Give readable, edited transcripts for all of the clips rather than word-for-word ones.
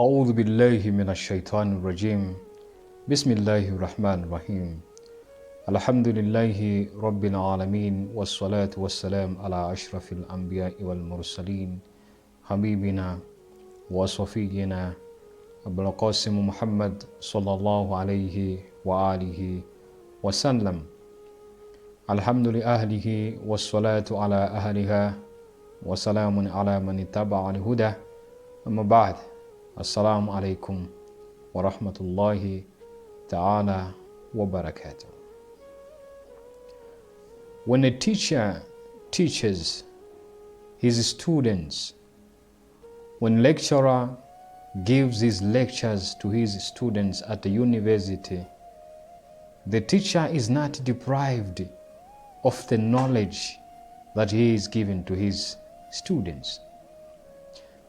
أعوذ بالله من الشيطان الرجيم بسم الله الرحمن الرحيم الحمد لله رب العالمين والصلاة والسلام على أشرف الأنبياء والمرسلين حبيبنا وصفينا أبو القاسم محمد صلى الله عليه وآله وسلم الحمد لأهله والصلاة على أهلها وسلام على من اتبع الهدى أما بعد Assalamu alaikum wa rahmatullahi ta'ala wa barakatuh. When a teacher teaches his students, when lecturer gives his lectures to his students at the university, the teacher is not deprived of the knowledge that he is giving to his students.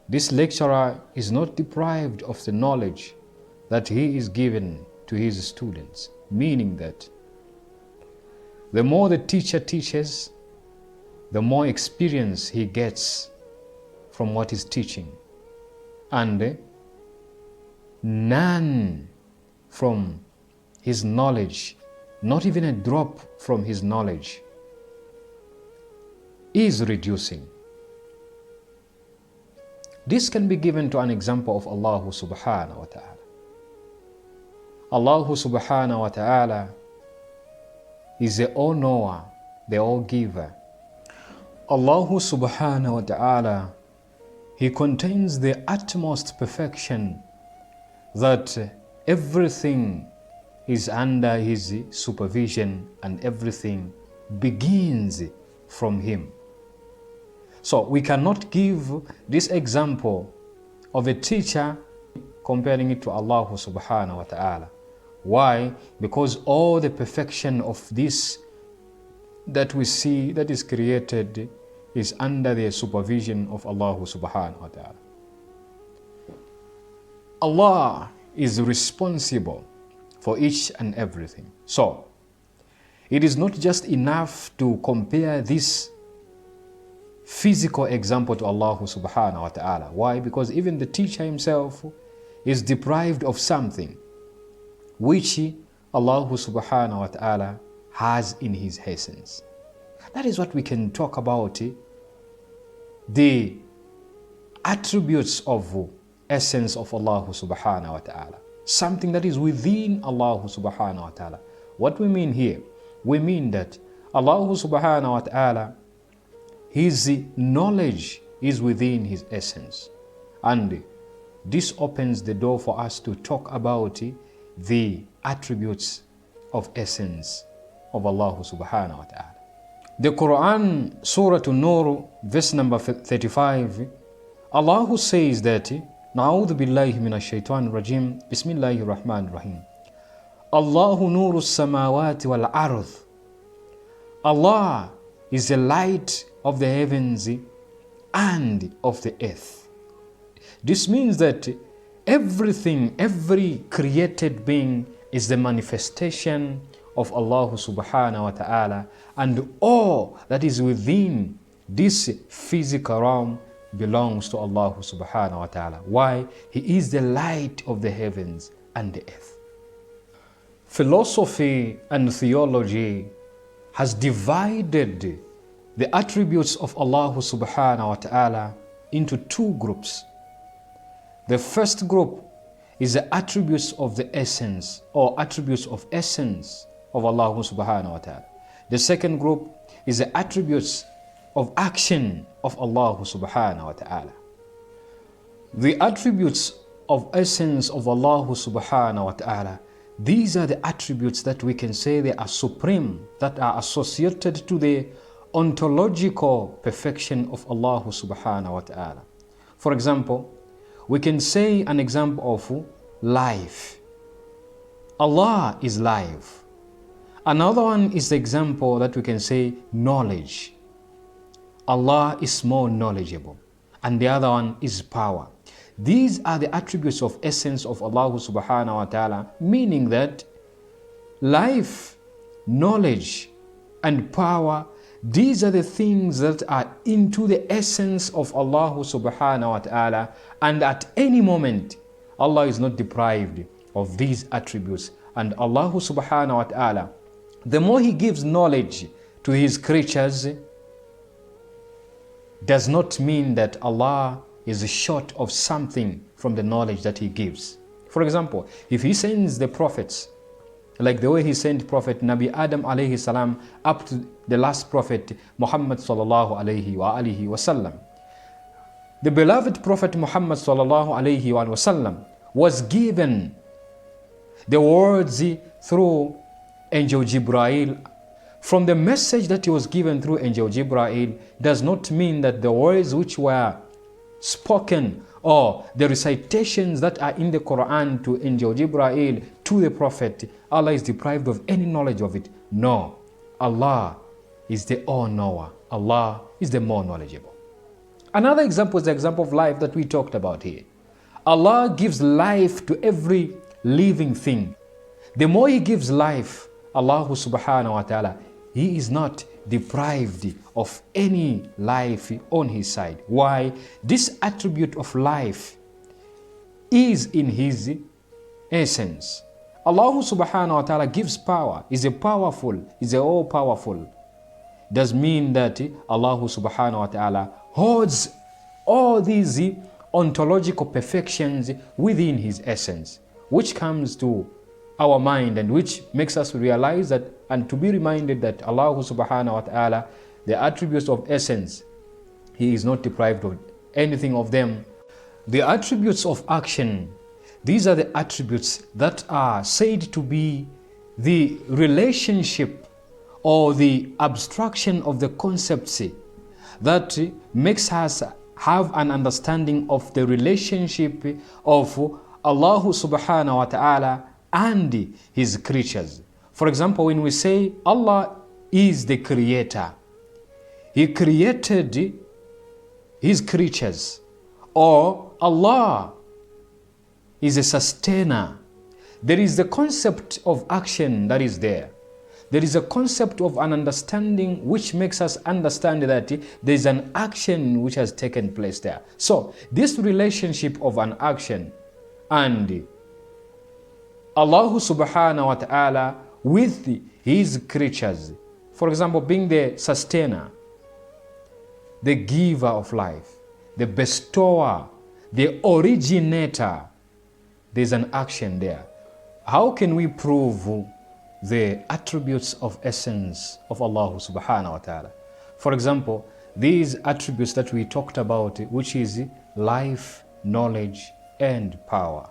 This lecturer is not deprived of the knowledge that he is given to his students, meaning that the more the teacher teaches, the more experience he gets from what he's teaching, and none from his knowledge, not even a drop from his knowledge, is reducing. This can be given to an example of Allah subhanahu wa ta'ala. Allah subhanahu wa ta'ala is the all-knower, the all-giver. Allah subhanahu wa ta'ala, He contains the utmost perfection, that everything is under His supervision and everything begins from Him. So we cannot give this example of a teacher comparing it to Allah subhanahu wa ta'ala. Why? Because all the perfection of this that we see that is created is under the supervision of Allah subhanahu wa ta'ala. Allah is responsible for each and everything. So it is not just enough to compare this physical example to Allah subhanahu wa ta'ala. Why? Because even the teacher himself is deprived of something which Allah subhanahu wa ta'ala has in his essence. That is what we can talk about, the attributes of essence of Allah subhanahu wa ta'ala. Something that is within Allah subhanahu wa ta'ala. What we mean here? We mean that Allah subhanahu wa ta'ala, His knowledge is within His essence. And this opens the door for us to talk about the attributes of essence of Allah subhanahu wa ta'ala. The Quran, Surah An-Nur, verse number 35, Allah says that, Na'udhu billahi minash shaitanir rajim, Bismillahir Rahmanir Rahim. Allahu nuru samawati wal ardh. Allah is the light of the heavens and of the earth. This means that everything, every created being is the manifestation of Allah subhanahu wa ta'ala, and all that is within this physical realm belongs to Allah subhanahu wa ta'ala. Why? He is the light of the heavens and the earth. Philosophy and theology has divided the attributes of Allah subhanahu wa ta'ala into two groups. The first group is the attributes of the essence, or attributes of essence of Allah subhanahu wa ta'ala. The second group is the attributes of action of Allah subhanahu wa ta'ala. The attributes of essence of Allah subhanahu wa ta'ala, these are the attributes that we can say they are supreme, that are associated to the ontological perfection of Allah subhanahu wa ta'ala. For example, we can say an example of life. Allah is life. Another one is the example that we can say knowledge. Allah is more knowledgeable. And the other one is power. These are the attributes of essence of Allah subhanahu wa ta'ala, meaning that life, knowledge, and power, these are the things that are into the essence of Allah subhanahu wa ta'ala, and at any moment Allah is not deprived of these attributes. And Allah subhanahu wa ta'ala, the more He gives knowledge to His creatures, does not mean that Allah is short of something from the knowledge that He gives. For example, if He sends the prophets, like the way He sent Prophet Nabi Adam alayhi salam up to the last Prophet Muhammad sallallahu alayhi wa alihi wasallam, the beloved Prophet Muhammad sallallahu alayhi wa sallam was given the words through Angel Jibrail. From the message that he was given through Angel Jibrail does not mean that the words which were spoken or the recitations that are in the Quran to Angel Jibrail to the Prophet, Allah is deprived of any knowledge of it. No, Allah is the all-knower. Allah is the more knowledgeable. Another example is the example of life that we talked about here. Allah gives life to every living thing. The more He gives life, Allah subhanahu wa ta'ala, He is not deprived of any life on His side. Why? This attribute of life is in His essence. Allah subhanahu wa ta'ala gives power, is a powerful, is a all-powerful. Does mean that Allah subhanahu wa ta'ala holds all these ontological perfections within His essence, which comes to our mind and which makes us realize that and to be reminded that Allah subhanahu wa ta'ala, the attributes of essence, He is not deprived of anything of them. The attributes of action, these are the attributes that are said to be the relationship or the abstraction of the concepts that makes us have an understanding of the relationship of Allah subhanahu wa ta'ala and His creatures. For example, when we say Allah is the creator, He created His creatures, or Allah is a sustainer, there is the concept of action that is there. There is a concept of an understanding which makes us understand that there is an action which has taken place there. So this relationship of an action and Allah subhanahu wa ta'ala with His creatures, for example, being the sustainer, the giver of life, the bestower, the originator, there's an action there. How can we prove the attributes of essence of Allah subhanahu wa ta'ala? For example, these attributes that we talked about, which is life, knowledge, and power.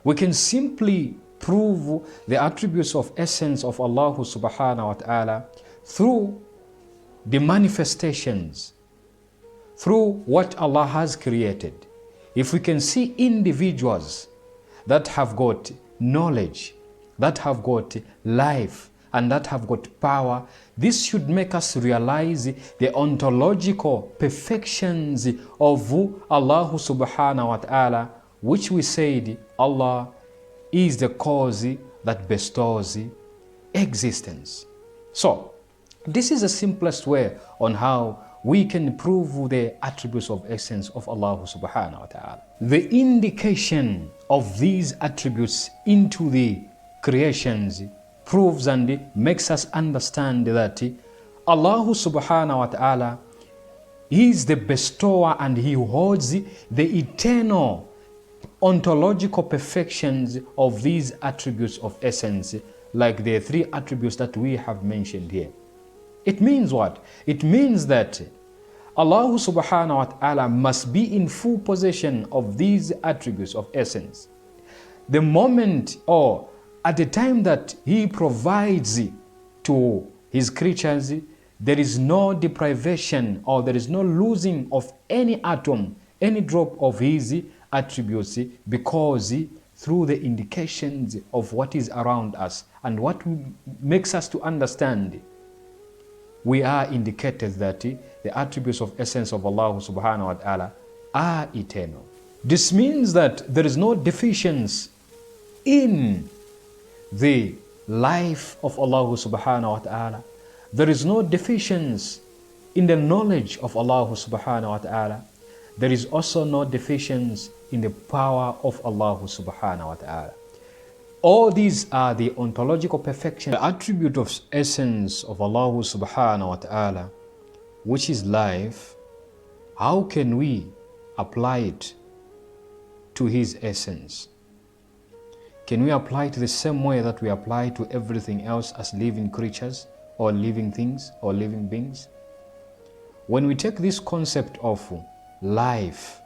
We can simply prove the attributes of essence of Allah subhanahu wa ta'ala through the manifestations, through what Allah has created. If we can see individuals that have got knowledge, that have got life, and that have got power, this should make us realize the ontological perfections of Allah subhanahu wa ta'ala, which we said Allah is the cause that bestows existence. So, this is the simplest way on how we can prove the attributes of essence of Allah subhanahu wa ta'ala. The indication of these attributes into the creations proves and makes us understand that Allah subhanahu wa ta'ala is the bestower and He holds the eternal ontological perfections of these attributes of essence, like the three attributes that we have mentioned here. It means what? It means that Allah subhanahu wa ta'ala must be in full possession of these attributes of essence. The moment or at the time that He provides to His creatures, there is no deprivation or there is no losing of any atom, any drop of His attributes, because through the indications of what is around us and what makes us to understand, we are indicated that the attributes of essence of Allah subhanahu wa ta'ala are eternal. This means that there is no deficiency in the life of Allah subhanahu wa ta'ala. There is no deficiency in the knowledge of Allah subhanahu wa ta'ala. there is also no deficiency in the power of Allah subhanahu wa ta'ala. All these are the ontological perfection, the attribute of essence of Allah subhanahu wa ta'ala, which is life. How can we apply it to His essence? Can we apply it the same way that we apply to everything else as living creatures or living things or living beings? When we take this concept of life,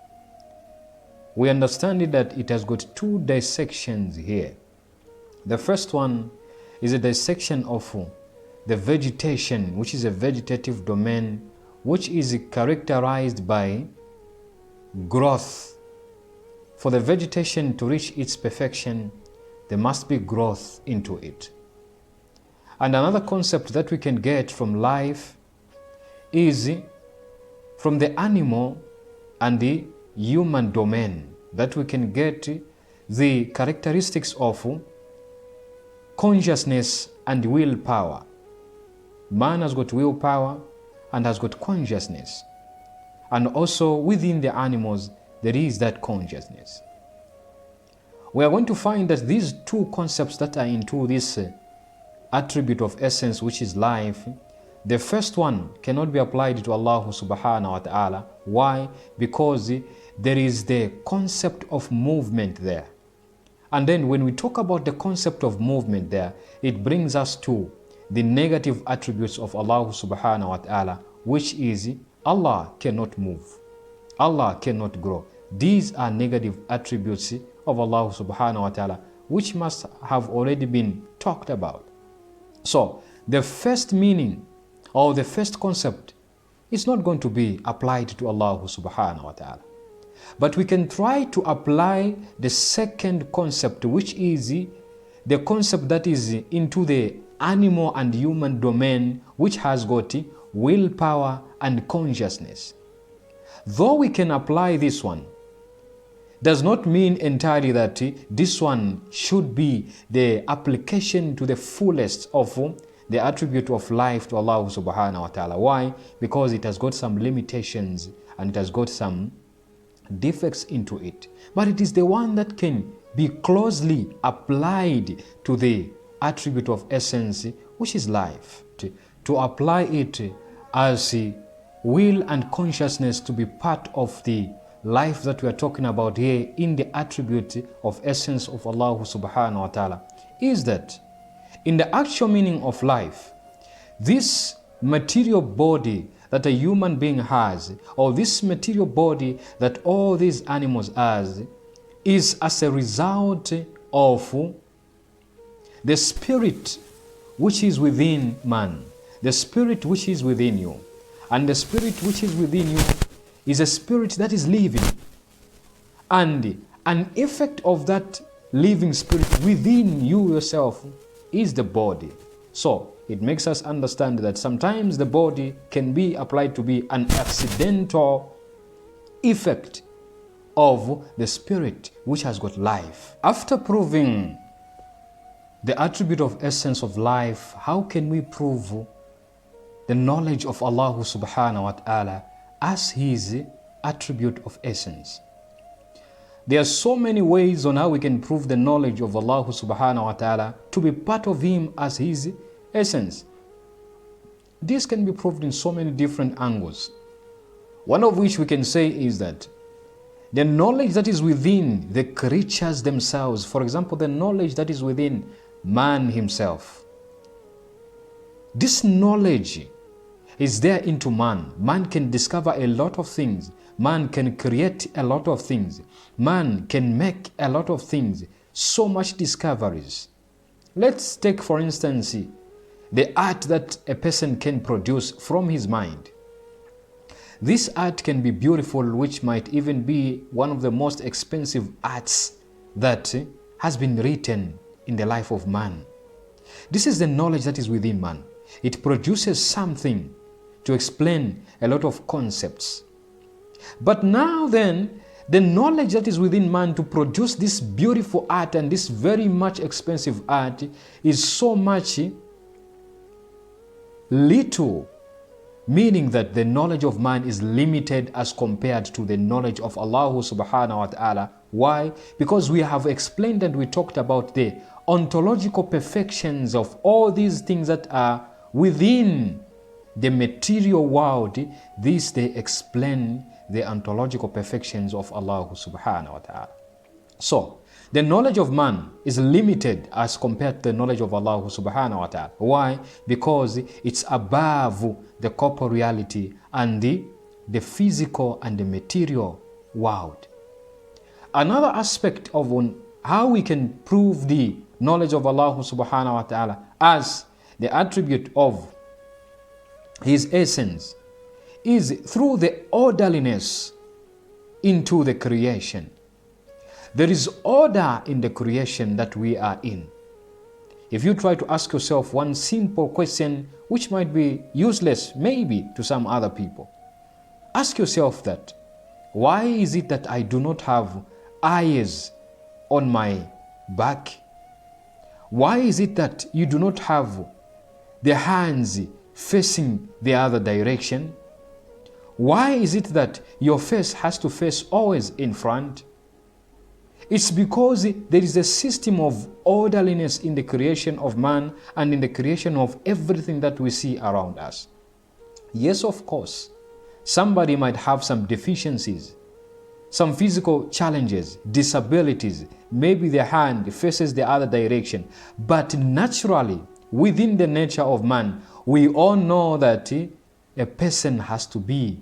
we understand that it has got two dissections here. The first one is a dissection of the vegetation, which is a vegetative domain, which is characterized by growth. For the vegetation to reach its perfection, there must be growth into it. And another concept that we can get from life is from the animal and the human domain, that we can get the characteristics of consciousness and willpower. Man has got willpower and has got consciousness. And also within the animals, there is that consciousness. We are going to find that these two concepts that are into this attribute of essence, which is life, the first one cannot be applied to Allah subhanahu wa ta'ala. Why? Because there is the concept of movement there. And then when we talk about the concept of movement there, it brings us to the negative attributes of Allah subhanahu wa ta'ala, which is Allah cannot move, Allah cannot grow. These are negative attributes of Allah subhanahu wa ta'ala, which must have already been talked about. So the first meaning or the first concept is not going to be applied to Allah subhanahu wa ta'ala. But we can try to apply the second concept, which is the concept that is into the animal and human domain, which has got willpower and consciousness. Though we can apply this one, does not mean entirely that this one should be the application to the fullest of the attribute of life to Allah subhanahu wa ta'ala. Why? Because it has got some limitations and it has got some defects into it. But it is the one that can be closely applied to the attribute of essence, which is life. To apply it as will and consciousness to be part of the life that we are talking about here in the attribute of essence of Allah subhanahu wa ta'ala is that in the actual meaning of life, this material body that a human being has, or this material body that all these animals has, is as a result of the spirit which is within man, the spirit which is within you. And the spirit which is within you is a spirit that is living. And an effect of that living spirit within you yourself is the body. So it makes us understand that sometimes the body can be applied to be an accidental effect of the spirit which has got life. After proving the attribute of essence of life, how can we prove the knowledge of Allah subhanahu wa ta'ala as His attribute of essence? There are so many ways on how we can prove the knowledge of Allah subhanahu wa ta'ala to be part of Him as His essence. This can be proved in so many different angles. One of which we can say is that the knowledge that is within the creatures themselves, for example, the knowledge that is within man himself, this knowledge is there into man. Man can discover a lot of things. Man can create a lot of things. Man can make a lot of things. So much discoveries. Let's take, for instance, the art that a person can produce from his mind. This art can be beautiful, which might even be one of the most expensive arts that has been written in the life of man. This is the knowledge that is within man. It produces something to explain a lot of concepts. But now then, the knowledge that is within man to produce this beautiful art and this very much expensive art is so much little meaning that the knowledge of man is limited as compared to the knowledge of Allah subhanahu wa ta'ala. Why? Because we have explained and we talked about the ontological perfections of all these things that are within the material world. This they explain the ontological perfections of Allah subhanahu wa ta'ala. So, the knowledge of man is limited as compared to the knowledge of Allah subhanahu wa ta'ala. Why? Because it's above the corporeality and the physical and the material world. Another aspect of how we can prove the knowledge of Allah subhanahu wa ta'ala as the attribute of His essence is through the orderliness into the creation. There is order in the creation that we are in. If you try to ask yourself one simple question, which might be useless maybe to some other people, ask yourself that, why is it that I do not have eyes on my back? Why is it that you do not have the hands facing the other direction? Why is it that your face has to face always in front? It's because there is a system of orderliness in the creation of man and in the creation of everything that we see around us. Yes, of course, somebody might have some deficiencies, some physical challenges, disabilities, maybe their hand faces the other direction. But naturally, within the nature of man, we all know that a person has to be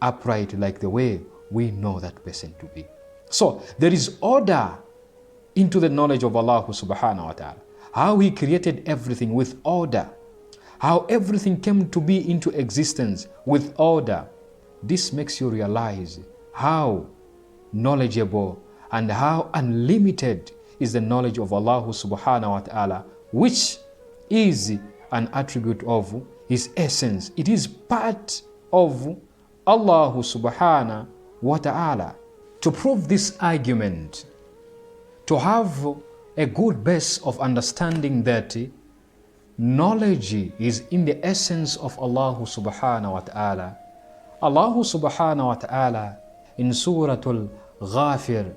upright, like the way we know that person to be. So there is order into the knowledge of Allah subhanahu wa ta'ala. How He created everything with order. How everything came to be into existence with order. This makes you realize how knowledgeable and how unlimited is the knowledge of Allah subhanahu wa ta'ala, which is an attribute of His essence. It is part of Allah subhanahu wa ta'ala. To prove this argument, to have a good base of understanding that knowledge is in the essence of Allah subhanahu wa ta'ala, Allah subhanahu wa ta'ala in Surah Al-Ghafir,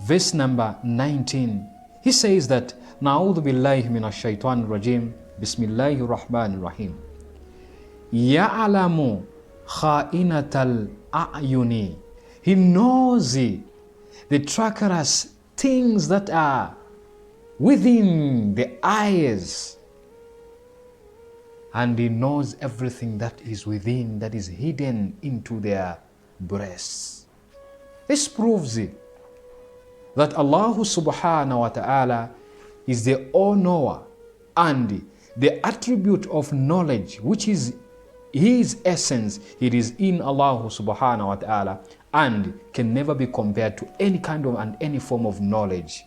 verse number 19, He says that, Na'udhu billahi minash shaitanir rajim, Bismillahir Rahmanir Rahim. Ya'alamu kha'inatal a'yuni. He knows the treacherous things that are within the eyes. And He knows everything that is within, that is hidden into their breasts. This proves that Allah subhanahu wa ta'ala is the all-knower, and the attribute of knowledge, which is His essence, it is in Allah subhanahu wa ta'ala, and can never be compared to any kind of and any form of knowledge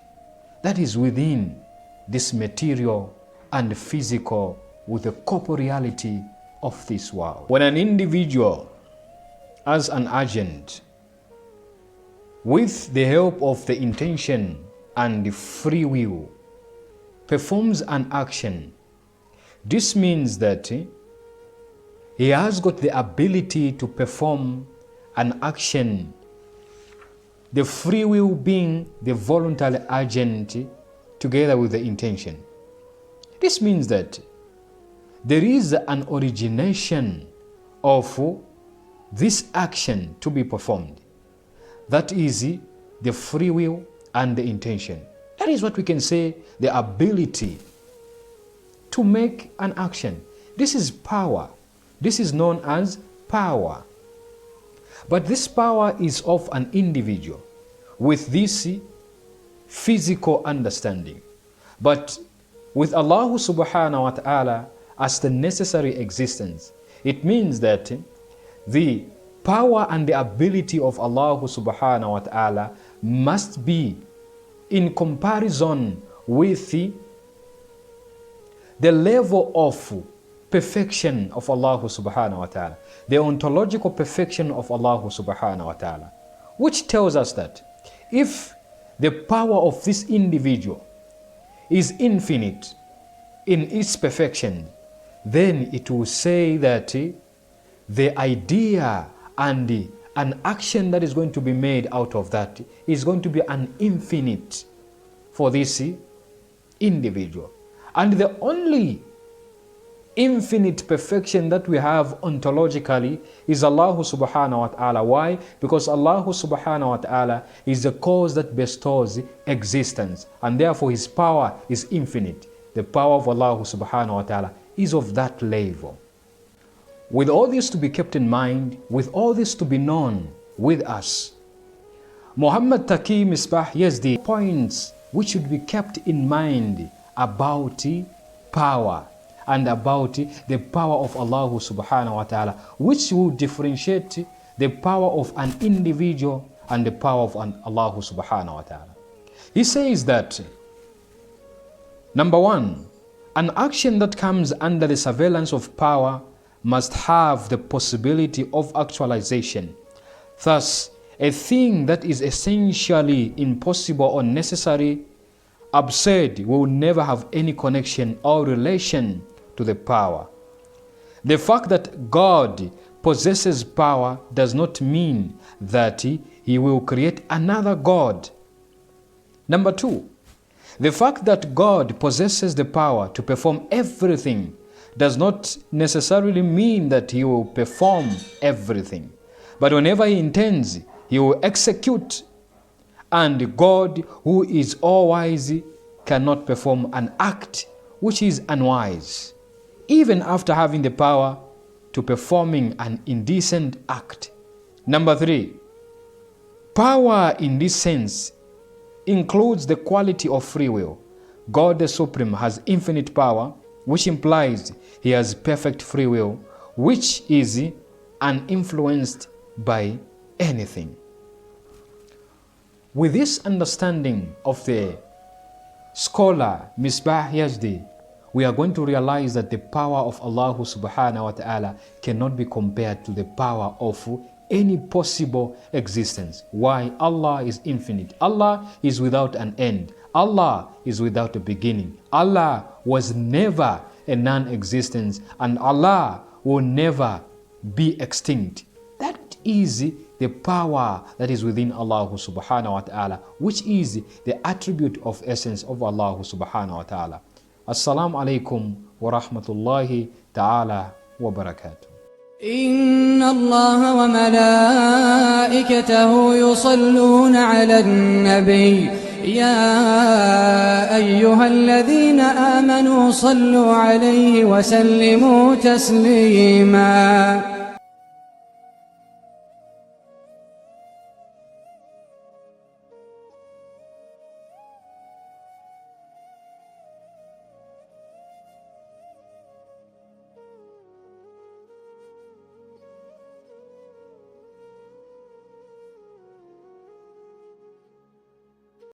that is within this material and physical with the corporeality of this world. When an individual, as an agent, with the help of the intention and the free will, performs an action, this means that he has got the ability to perform an action, the free will being the voluntary agent together with the intention. This means that there is an origination of this action to be performed. That is the free will and the intention. That is what we can say, the ability to make an action. This is power. This is known as power. But this power is of an individual with this physical understanding. But with Allah subhanahu wa ta'ala as the necessary existence, it means that the power and the ability of Allah subhanahu wa ta'ala must be in comparison with the level of perfection of Allah subhanahu wa ta'ala, the ontological perfection of Allah subhanahu wa ta'ala, which tells us that if the power of this individual is infinite in its perfection, then it will say that the idea and an action that is going to be made out of that is going to be an infinite for this individual. And the only infinite perfection that we have ontologically is Allah subhanahu wa ta'ala. Why? Because Allah subhanahu wa ta'ala is the cause that bestows existence, and therefore His power is infinite. The power of Allah subhanahu wa ta'ala is of that level. With all this to be kept in mind, with all this to be known with us, Muhammad Taqi Misbah Yazdi points which should be kept in mind about power and about the power of Allah subhanahu wa ta'ala, which will differentiate the power of an individual and the power of Allah subhanahu wa ta'ala. He says that, number one, an action that comes under the surveillance of power must have the possibility of actualization. Thus, a thing that is essentially impossible or necessary, absurd, will never have any connection or relation to the power. The fact that God possesses power does not mean that He will create another God. Number two, the fact that God possesses the power to perform everything does not necessarily mean that He will perform everything. But whenever He intends, He will execute. And God, who is all-wise, cannot perform an act which is unwise, even after having the power to performing an indecent act. Number three, power in this sense includes the quality of free will. God the Supreme has infinite power, which implies He has perfect free will, which is uninfluenced by anything. With this understanding of the scholar Misbah Yazdi, we are going to realize that the power of Allah subhanahu wa ta'ala cannot be compared to the power of any possible existence. Why? Allah is infinite. Allah is without an end. Allah is without a beginning. Allah was never a non-existence, and Allah will never be extinct. That is the power that is within Allah subhanahu wa ta'ala, which is the attribute of essence of Allah subhanahu wa ta'ala. Assalamu alaikum wa rahmatullahi ta'ala wa barakatuh. إن الله وملائكته يصلون على النبي يا أيها الذين آمنوا صلوا عليه وسلموا تسليما